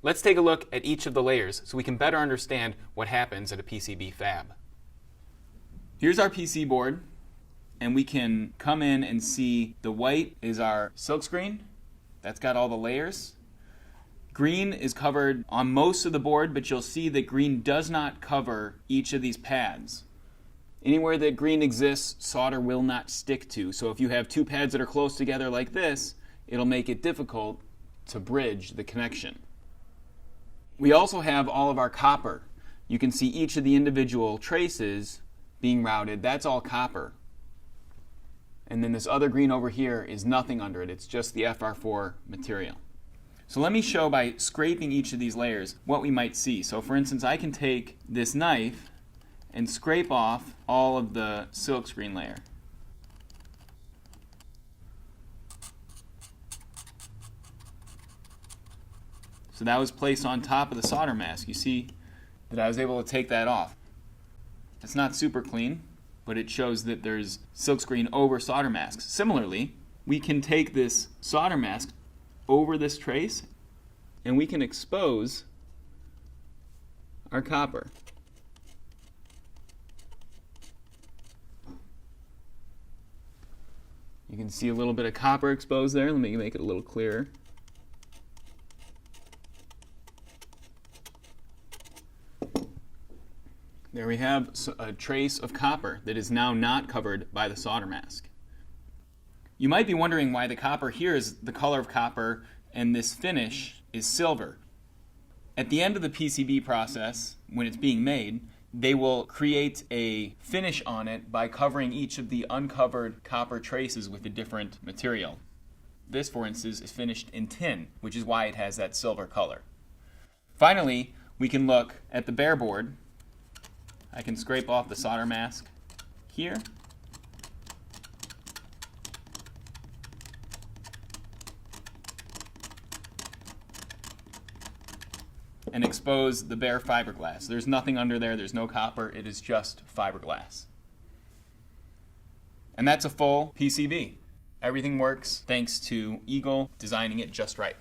Let's take a look at each of the layers so we can better understand what happens at a PCB fab. Here's our PC board, and we can come in and see the white is our silkscreen. That's got all the layers. Green is covered on most of the board, but you'll see that green does not cover each of these pads. Anywhere that green exists, solder will not stick to. So if you have two pads that are close together like this, it'll make it difficult to bridge the connection. We also have all of our copper. You can see each of the individual traces being routed. That's all copper. And then this other green over here is nothing under it. It's just the FR4 material. So let me show by scraping each of these layers what we might see. So for instance, I can take this knife and scrape off all of the silkscreen layer. So that was placed on top of the solder mask. You see that I was able to take that off. It's not super clean, but it shows that there's silkscreen over solder masks. Similarly, we can take this solder mask over this trace and we can expose our copper. You can see a little bit of copper exposed there. Let me make it a little clearer. There we have a trace of copper that is now not covered by the solder mask. You might be wondering why the copper here is the color of copper and this finish is silver. At the end of the PCB process, when it's being made, they will create a finish on it by covering each of the uncovered copper traces with a different material. This, for instance, is finished in tin, which is why it has that silver color. Finally, we can look at the bare board. I can scrape off the solder mask here. And expose the bare fiberglass. There's nothing under there, there's no copper, it is just fiberglass. And that's a full PCB. Everything works thanks to Eagle designing it just right.